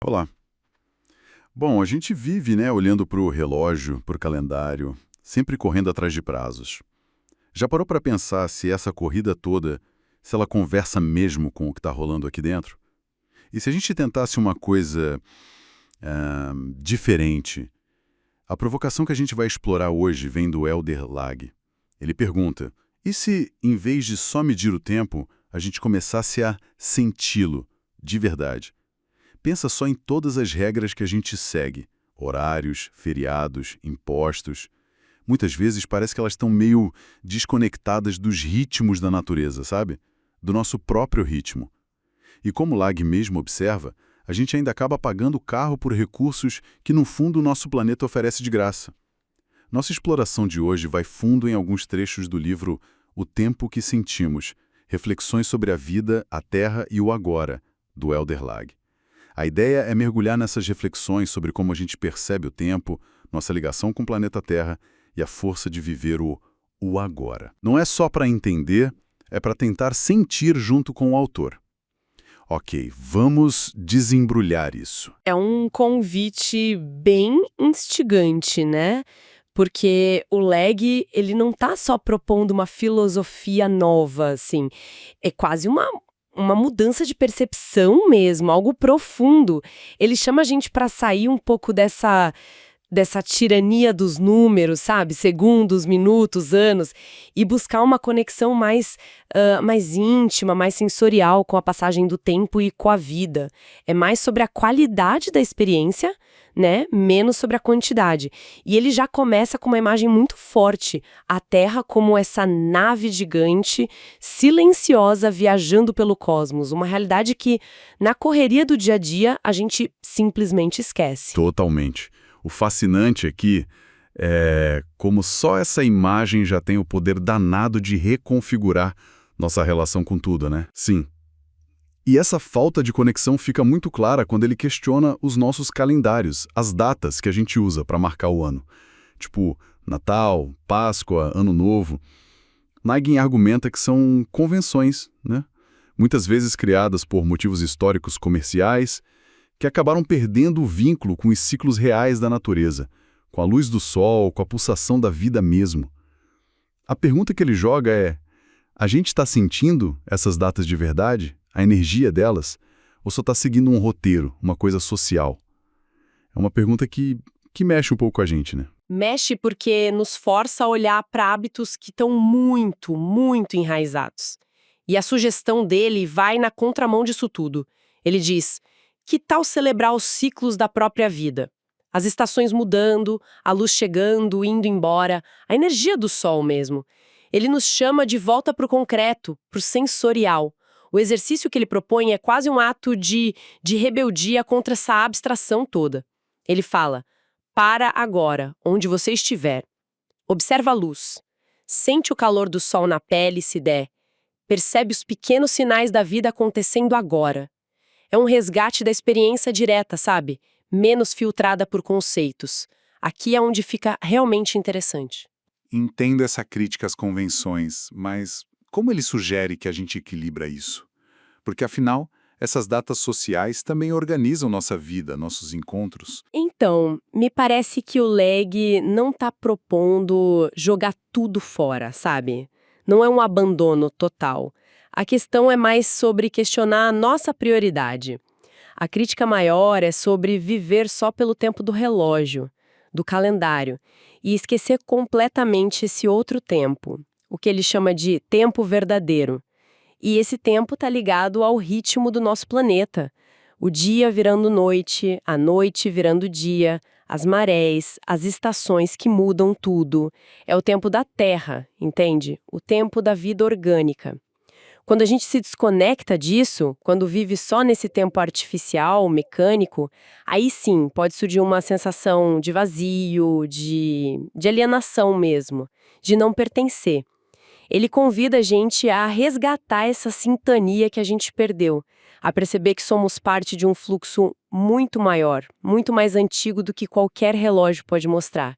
Olá. Bom, a gente vive, né, olhando para o relógio, para o calendário, sempre correndo atrás de prazos. Já parou para pensar se essa corrida toda, se ela conversa mesmo com o que está rolando aqui dentro? E se a gente tentasse uma coisa diferente? A provocação que a gente vai explorar hoje vem do Elder Lag. Ele pergunta, e se, em vez de só medir o tempo, a gente começasse a senti-lo, de verdade? Pensa só em todas as regras que a gente segue. Horários, feriados, impostos. Muitas vezes parece que elas estão meio desconectadas dos ritmos da natureza, sabe? Do nosso próprio ritmo. E como o Lag mesmo observa, a gente ainda acaba pagando o carro por recursos que, no fundo, o nosso planeta oferece de graça. Nossa exploração de hoje vai fundo em alguns trechos do livro O Tempo que Sentimos, Reflexões sobre a Vida, a Terra e o Agora, do Elder Lag. A ideia é mergulhar nessas reflexões sobre como a gente percebe o tempo, nossa ligação com o planeta Terra e a força de viver o agora. Não é só para entender, é para tentar sentir junto com o autor. Ok, vamos desembrulhar isso. É um convite bem instigante, né? Porque o Leg, ele não tá só propondo uma filosofia nova, assim. É quase uma mudança de percepção mesmo, algo profundo. Ele chama a gente para sair um pouco dessa tirania dos números, sabe? Segundos, minutos, anos, e buscar uma conexão mais íntima, mais sensorial com a passagem do tempo e com a vida. É mais sobre a qualidade da experiência, né? Menos sobre a quantidade. E ele já começa com uma imagem muito forte, a Terra como essa nave gigante, silenciosa, viajando pelo cosmos, uma realidade que, na correria do dia a dia, a gente simplesmente esquece. Totalmente. O fascinante aqui é como só essa imagem já tem o poder danado de reconfigurar nossa relação com tudo, né? Sim. E essa falta de conexão fica muito clara quando ele questiona os nossos calendários, as datas que a gente usa para marcar o ano. Tipo, Natal, Páscoa, Ano Novo. Nagin argumenta que são convenções, né? Muitas vezes criadas por motivos históricos comerciais, que acabaram perdendo o vínculo com os ciclos reais da natureza, com a luz do sol, com a pulsação da vida mesmo. A pergunta que ele joga é: a gente está sentindo essas datas de verdade, a energia delas, ou só está seguindo um roteiro, uma coisa social? É uma pergunta que mexe um pouco com a gente, né? Mexe porque nos força a olhar para hábitos que estão muito, muito enraizados. E a sugestão dele vai na contramão disso tudo. Ele diz: que tal celebrar os ciclos da própria vida? As estações mudando, a luz chegando, indo embora, a energia do sol mesmo. Ele nos chama de volta para o concreto, para o sensorial. O exercício que ele propõe é quase um ato de rebeldia contra essa abstração toda. Ele fala: para agora, onde você estiver. Observa a luz. Sente o calor do sol na pele, se der. Percebe os pequenos sinais da vida acontecendo agora. É um resgate da experiência direta, sabe? Menos filtrada por conceitos. Aqui é onde fica realmente interessante. Entendo essa crítica às convenções, mas como ele sugere que a gente equilibra isso? Porque, afinal, essas datas sociais também organizam nossa vida, nossos encontros. Então, me parece que o Leg não está propondo jogar tudo fora, sabe? Não é um abandono total. A questão é mais sobre questionar a nossa prioridade. A crítica maior é sobre viver só pelo tempo do relógio, do calendário, e esquecer completamente esse outro tempo, o que ele chama de tempo verdadeiro. E esse tempo está ligado ao ritmo do nosso planeta. O dia virando noite, a noite virando dia, as marés, as estações que mudam tudo. É o tempo da Terra, entende? O tempo da vida orgânica. Quando a gente se desconecta disso, quando vive só nesse tempo artificial, mecânico, aí sim pode surgir uma sensação de vazio, de alienação mesmo, de não pertencer. Ele convida a gente a resgatar essa sintonia que a gente perdeu, a perceber que somos parte de um fluxo muito maior, muito mais antigo do que qualquer relógio pode mostrar.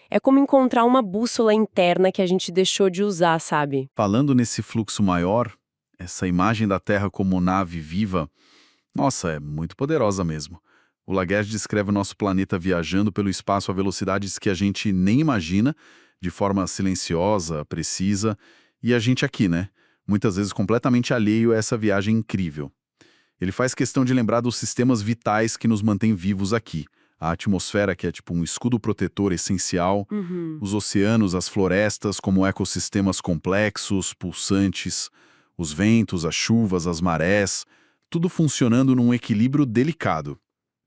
É como encontrar uma bússola interna que a gente deixou de usar, sabe? Falando nesse fluxo maior, essa imagem da Terra como nave viva, nossa, é muito poderosa mesmo. O Laguerre descreve o nosso planeta viajando pelo espaço a velocidades que a gente nem imagina, de forma silenciosa, precisa, e a gente aqui, né? Muitas vezes completamente alheio a essa viagem incrível. Ele faz questão de lembrar dos sistemas vitais que nos mantêm vivos aqui. A atmosfera, que é tipo um escudo protetor essencial, os oceanos, as florestas como ecossistemas complexos, pulsantes, os ventos, as chuvas, as marés, tudo funcionando num equilíbrio delicado.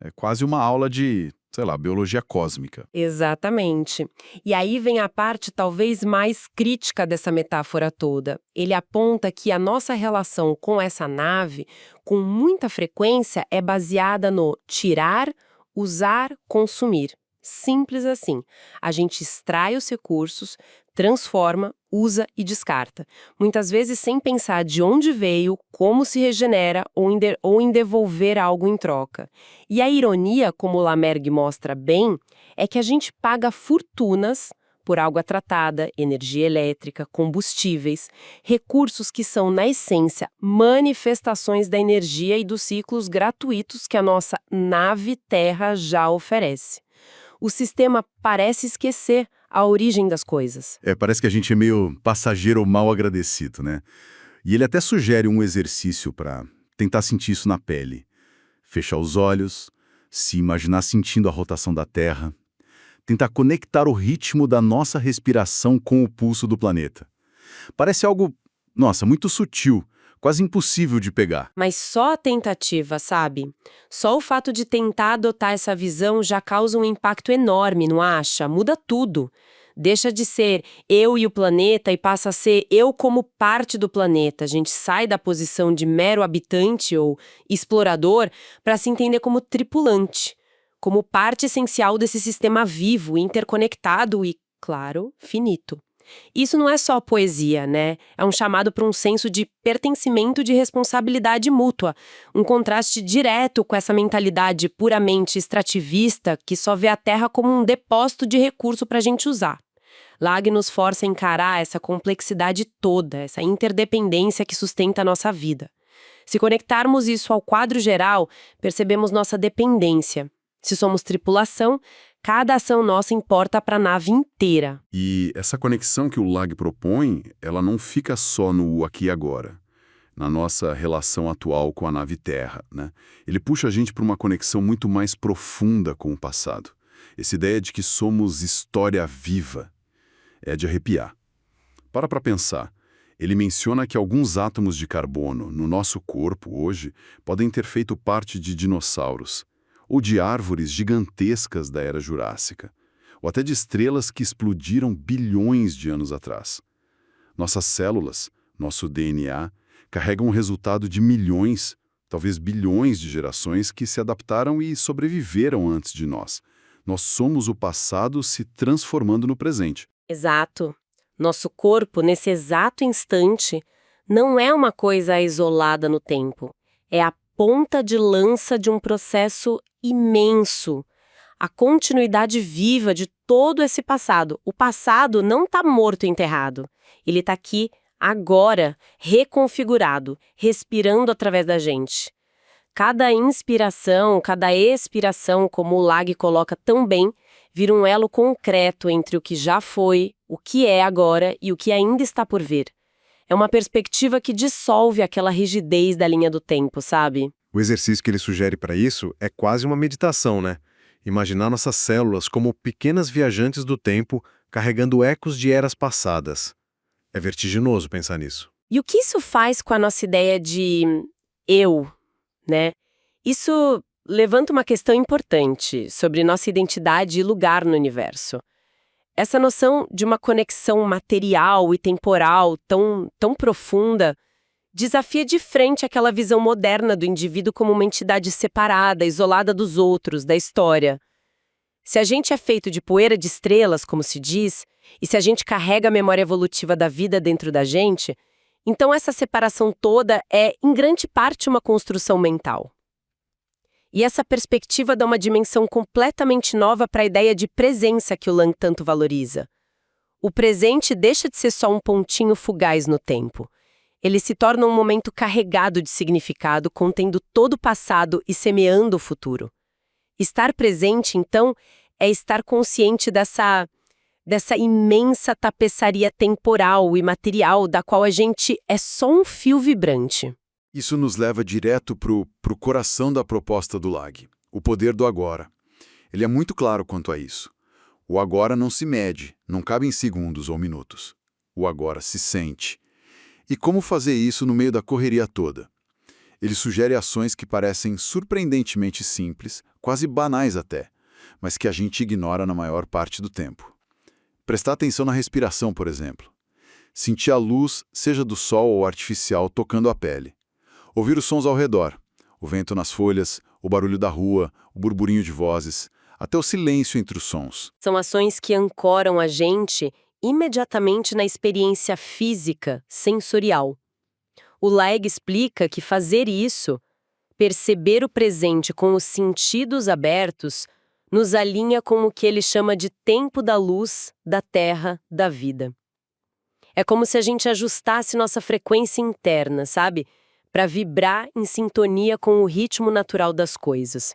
É quase uma aula de, sei lá, biologia cósmica. Exatamente. E aí vem a parte talvez mais crítica dessa metáfora toda. Ele aponta que a nossa relação com essa nave, com muita frequência, é baseada no tirar, usar, consumir. Simples assim. A gente extrai os recursos, transforma, usa e descarta. Muitas vezes sem pensar de onde veio, como se regenera ou em devolver algo em troca. E a ironia, como o Lamergue mostra bem, é que a gente paga fortunas por água tratada, energia elétrica, combustíveis, recursos que são, na essência, manifestações da energia e dos ciclos gratuitos que a nossa nave Terra já oferece. O sistema parece esquecer a origem das coisas. Parece que a gente é meio passageiro mal agradecido, né? E ele até sugere um exercício para tentar sentir isso na pele. Fechar os olhos, se imaginar sentindo a rotação da Terra, tentar conectar o ritmo da nossa respiração com o pulso do planeta. Parece algo, nossa, muito sutil, quase impossível de pegar. Mas só a tentativa, sabe? Só o fato de tentar adotar essa visão já causa um impacto enorme, não acha? Muda tudo. Deixa de ser eu e o planeta e passa a ser eu como parte do planeta. A gente sai da posição de mero habitante ou explorador para se entender como tripulante, como parte essencial desse sistema vivo, interconectado e, claro, finito. Isso não é só poesia, né? É um chamado para um senso de pertencimento de responsabilidade mútua, um contraste direto com essa mentalidade puramente extrativista que só vê a Terra como um depósito de recurso para a gente usar. Lag nos força a encarar essa complexidade toda, essa interdependência que sustenta a nossa vida. Se conectarmos isso ao quadro geral, percebemos nossa dependência. Se somos tripulação, cada ação nossa importa para a nave inteira. E essa conexão que o Lag propõe, ela não fica só no aqui e agora, na nossa relação atual com a nave Terra, né? Ele puxa a gente para uma conexão muito mais profunda com o passado. Essa ideia de que somos história viva é de arrepiar. Para pensar. Ele menciona que alguns átomos de carbono no nosso corpo hoje podem ter feito parte de dinossauros, ou de árvores gigantescas da Era Jurássica, ou até de estrelas que explodiram bilhões de anos atrás. Nossas células, nosso DNA, carregam o resultado de milhões, talvez bilhões de gerações que se adaptaram e sobreviveram antes de nós. Nós somos o passado se transformando no presente. Exato. Nosso corpo, nesse exato instante, não é uma coisa isolada no tempo. É a ponta de lança de um processo imenso. A continuidade viva de todo esse passado. O passado não está morto e enterrado. Ele está aqui, agora, reconfigurado, respirando através da gente. Cada inspiração, cada expiração, como o Lag coloca tão bem, vira um elo concreto entre o que já foi, o que é agora e o que ainda está por vir. É uma perspectiva que dissolve aquela rigidez da linha do tempo, sabe? O exercício que ele sugere para isso é quase uma meditação, né? Imaginar nossas células como pequenas viajantes do tempo carregando ecos de eras passadas. É vertiginoso pensar nisso. E o que isso faz com a nossa ideia de eu, né? Isso levanta uma questão importante sobre nossa identidade e lugar no universo. Essa noção de uma conexão material e temporal tão profunda desafia de frente aquela visão moderna do indivíduo como uma entidade separada, isolada dos outros, da história. Se a gente é feito de poeira de estrelas, como se diz, e se a gente carrega a memória evolutiva da vida dentro da gente, então essa separação toda é, em grande parte, uma construção mental. E essa perspectiva dá uma dimensão completamente nova para a ideia de presença que o Lang tanto valoriza. O presente deixa de ser só um pontinho fugaz no tempo. Ele se torna um momento carregado de significado, contendo todo o passado e semeando o futuro. Estar presente, então, é estar consciente dessa imensa tapeçaria temporal e material da qual a gente é só um fio vibrante. Isso nos leva direto pro coração da proposta do Lag, o poder do agora. Ele é muito claro quanto a isso. O agora não se mede, não cabe em segundos ou minutos. O agora se sente. E como fazer isso no meio da correria toda? Ele sugere ações que parecem surpreendentemente simples, quase banais até, mas que a gente ignora na maior parte do tempo. Prestar atenção na respiração, por exemplo. Sentir a luz, seja do sol ou artificial, tocando a pele. Ouvir os sons ao redor, o vento nas folhas, o barulho da rua, o burburinho de vozes, até o silêncio entre os sons. São ações que ancoram a gente imediatamente na experiência física, sensorial. O Lag explica que fazer isso, perceber o presente com os sentidos abertos, nos alinha com o que ele chama de tempo da luz, da terra, da vida. É como se a gente ajustasse nossa frequência interna, sabe? Para vibrar em sintonia com o ritmo natural das coisas.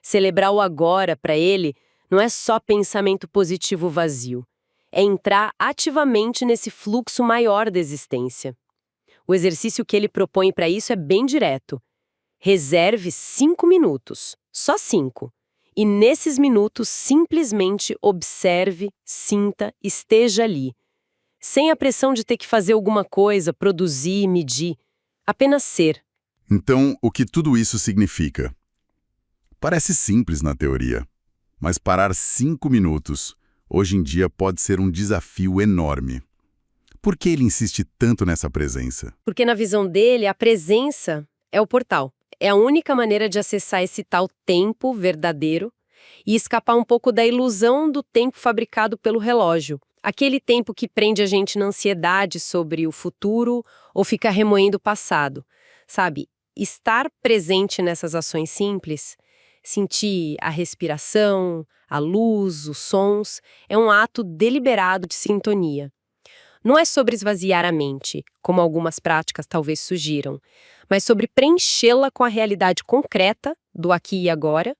Celebrar o agora, para ele, não é só pensamento positivo vazio. É entrar ativamente nesse fluxo maior da existência. O exercício que ele propõe para isso é bem direto. Reserve 5 minutos, só 5. E nesses minutos, simplesmente observe, sinta, esteja ali. Sem a pressão de ter que fazer alguma coisa, produzir, medir. Apenas ser. Então, o que tudo isso significa? Parece simples na teoria, mas parar 5 minutos, hoje em dia, pode ser um desafio enorme. Por que ele insiste tanto nessa presença? Porque na visão dele, a presença é o portal. É a única maneira de acessar esse tal tempo verdadeiro e escapar um pouco da ilusão do tempo fabricado pelo relógio. Aquele tempo que prende a gente na ansiedade sobre o futuro ou fica remoendo o passado. Sabe, estar presente nessas ações simples, sentir a respiração, a luz, os sons, é um ato deliberado de sintonia. Não é sobre esvaziar a mente, como algumas práticas talvez sugiram, mas sobre preenchê-la com a realidade concreta do aqui e agora.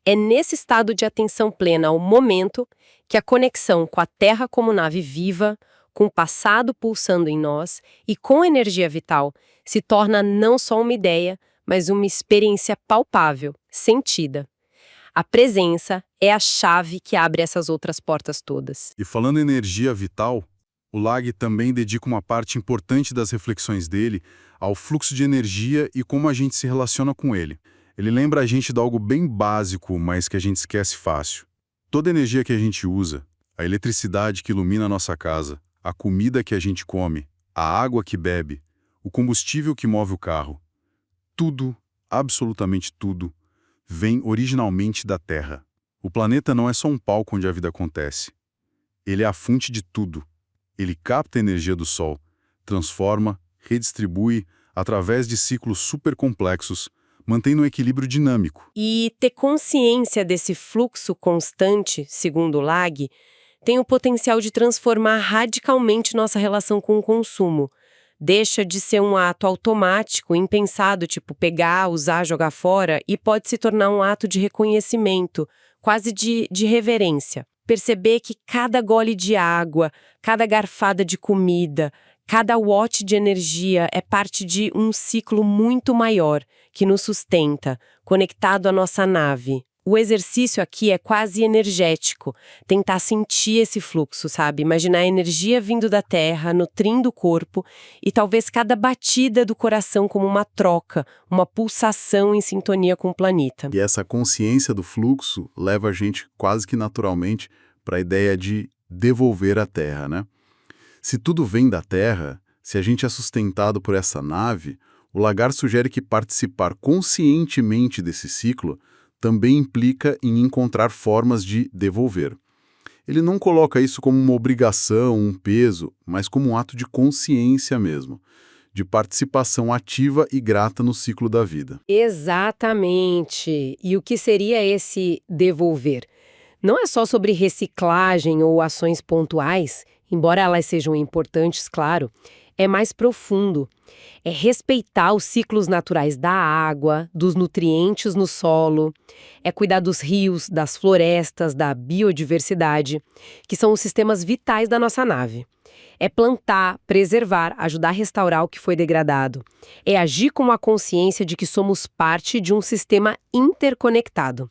É nesse estado de atenção plena ao momento que a conexão com a Terra como nave viva, com o passado pulsando em nós e com a energia vital se torna não só uma ideia, mas uma experiência palpável, sentida. A presença é a chave que abre essas outras portas todas. E falando em energia vital, o Lag também dedica uma parte importante das reflexões dele ao fluxo de energia e como a gente se relaciona com ele. Ele lembra a gente de algo bem básico, mas que a gente esquece fácil. Toda a energia que a gente usa, a eletricidade que ilumina a nossa casa, a comida que a gente come, a água que bebe, o combustível que move o carro, tudo, absolutamente tudo, vem originalmente da Terra. O planeta não é só um palco onde a vida acontece. Ele é a fonte de tudo. Ele capta a energia do Sol, transforma, redistribui através de ciclos supercomplexos, mantendo um equilíbrio dinâmico. E ter consciência desse fluxo constante, segundo o Lag, tem o potencial de transformar radicalmente nossa relação com o consumo. Deixa de ser um ato automático, impensado, tipo pegar, usar, jogar fora, e pode se tornar um ato de reconhecimento, quase de reverência. Perceber que cada gole de água, cada garfada de comida, cada watt de energia é parte de um ciclo muito maior que nos sustenta, conectado à nossa nave. O exercício aqui é quase energético, tentar sentir esse fluxo, sabe? Imaginar a energia vindo da terra, nutrindo o corpo e talvez cada batida do coração como uma troca, uma pulsação em sintonia com o planeta. E essa consciência do fluxo leva a gente quase que naturalmente para a ideia de devolver a Terra, né? Se tudo vem da Terra, se a gente é sustentado por essa nave, o Lagar sugere que participar conscientemente desse ciclo também implica em encontrar formas de devolver. Ele não coloca isso como uma obrigação, um peso, mas como um ato de consciência mesmo, de participação ativa e grata no ciclo da vida. Exatamente. E o que seria esse devolver? Não é só sobre reciclagem ou ações pontuais, embora elas sejam importantes, claro. é mais profundo. É respeitar os ciclos naturais da água, dos nutrientes no solo, é cuidar dos rios, das florestas, da biodiversidade, que são os sistemas vitais da nossa nave. É plantar, preservar, ajudar a restaurar o que foi degradado. É agir com a consciência de que somos parte de um sistema interconectado.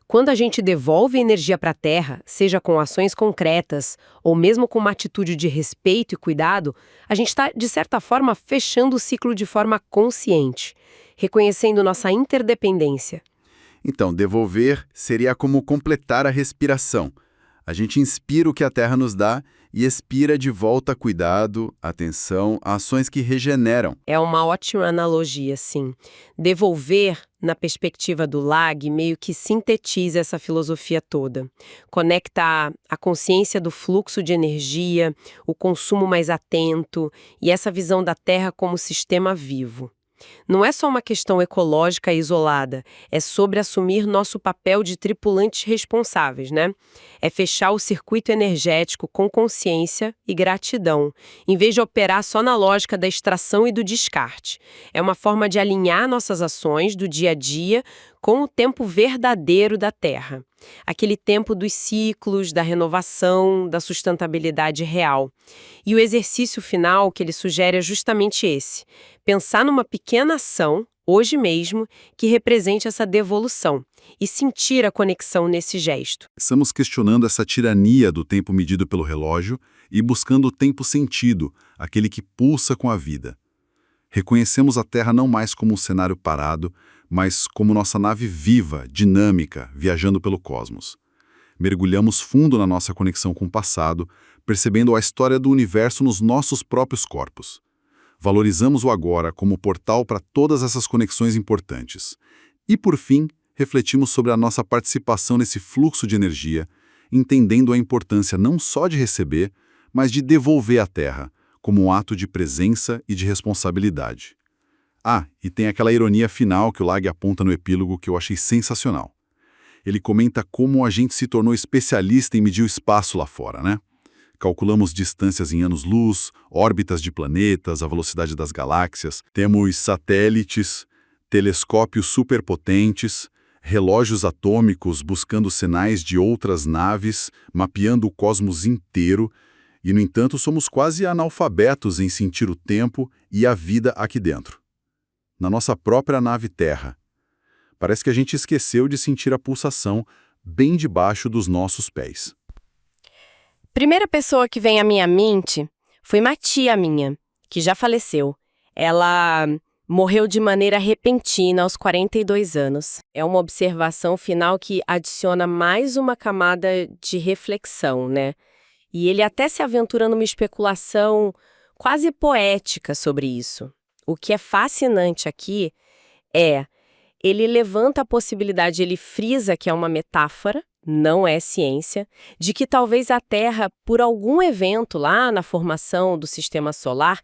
Quando a gente devolve energia para a Terra, seja com ações concretas ou mesmo com uma atitude de respeito e cuidado, a gente está, de certa forma, fechando o ciclo de forma consciente, reconhecendo nossa interdependência. Então, devolver seria como completar a respiração. A gente inspira o que a Terra nos dá e expira de volta cuidado, atenção, ações que regeneram. É uma ótima analogia, sim. Devolver, na perspectiva do Lag, meio que sintetiza essa filosofia toda. Conecta a consciência do fluxo de energia, o consumo mais atento e essa visão da Terra como sistema vivo. Não é só uma questão ecológica isolada, é sobre assumir nosso papel de tripulantes responsáveis, né? É fechar o circuito energético com consciência e gratidão, em vez de operar só na lógica da extração e do descarte. É uma forma de alinhar nossas ações do dia a dia com o tempo verdadeiro da Terra. Aquele tempo dos ciclos, da renovação, da sustentabilidade real. E o exercício final que ele sugere é justamente esse: pensar numa pequena ação, hoje mesmo, que represente essa devolução e sentir a conexão nesse gesto. Estamos questionando essa tirania do tempo medido pelo relógio e buscando o tempo sentido, aquele que pulsa com a vida. Reconhecemos a Terra não mais como um cenário parado, mas como nossa nave viva, dinâmica, viajando pelo cosmos. Mergulhamos fundo na nossa conexão com o passado, percebendo a história do universo nos nossos próprios corpos. Valorizamos o agora como portal para todas essas conexões importantes. E, por fim, refletimos sobre a nossa participação nesse fluxo de energia, entendendo a importância não só de receber, mas de devolver à Terra, como um ato de presença e de responsabilidade. Ah, e tem aquela ironia final que o Lag aponta no epílogo que eu achei sensacional. Ele comenta como a gente se tornou especialista em medir o espaço lá fora, né? Calculamos distâncias em anos-luz, órbitas de planetas, a velocidade das galáxias, temos satélites, telescópios superpotentes, relógios atômicos buscando sinais de outras naves, mapeando o cosmos inteiro, e, no entanto, somos quase analfabetos em sentir o tempo e a vida aqui dentro. Na nossa própria nave Terra. Parece que a gente esqueceu de sentir a pulsação bem debaixo dos nossos pés. Primeira pessoa que vem à minha mente foi uma tia minha, que já faleceu. Ela morreu de maneira repentina aos 42 anos. É uma observação final que adiciona mais uma camada de reflexão, né? E ele até se aventura numa especulação quase poética sobre isso. O que é fascinante aqui ele levanta a possibilidade, ele frisa que é uma metáfora, não é ciência, de que talvez a Terra, por algum evento lá na formação do sistema solar,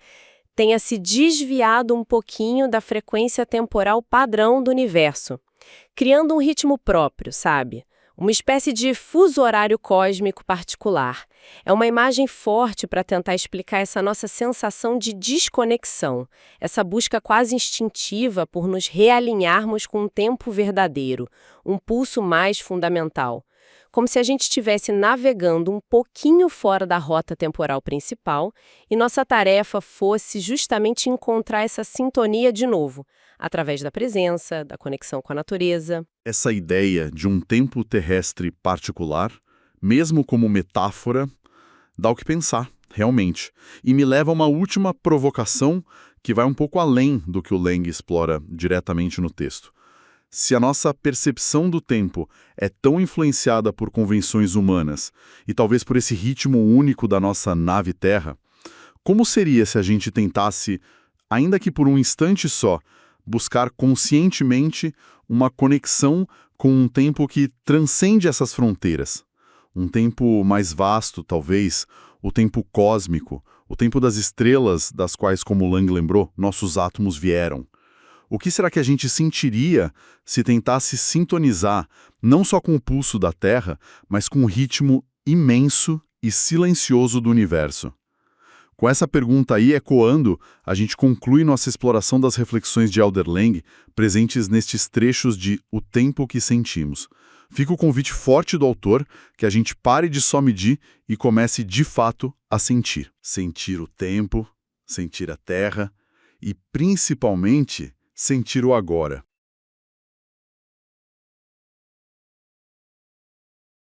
tenha se desviado um pouquinho da frequência temporal padrão do universo, criando um ritmo próprio, sabe? Uma espécie de fuso horário cósmico particular. É uma imagem forte para tentar explicar essa nossa sensação de desconexão, essa busca quase instintiva por nos realinharmos com um tempo verdadeiro, um pulso mais fundamental. Como se a gente estivesse navegando um pouquinho fora da rota temporal principal e nossa tarefa fosse justamente encontrar essa sintonia de novo, através da presença, da conexão com a natureza. Essa ideia de um tempo terrestre particular, mesmo como metáfora, dá o que pensar, realmente. E me leva a uma última provocação que vai um pouco além do que o Lang explora diretamente no texto. Se a nossa percepção do tempo é tão influenciada por convenções humanas e talvez por esse ritmo único da nossa nave Terra, como seria se a gente tentasse, ainda que por um instante só, buscar conscientemente uma conexão com um tempo que transcende essas fronteiras? Um tempo mais vasto, talvez, o tempo cósmico, o tempo das estrelas das quais, como Lang lembrou, nossos átomos vieram. O que será que a gente sentiria se tentasse sintonizar não só com o pulso da Terra, mas com o ritmo imenso e silencioso do universo? Com essa pergunta aí ecoando, a gente conclui nossa exploração das reflexões de Elder Lang presentes nestes trechos de O Tempo que Sentimos. Fica o convite forte do autor que a gente pare de só medir e comece de fato a sentir. Sentir o tempo, sentir a terra e, principalmente, sentir o agora.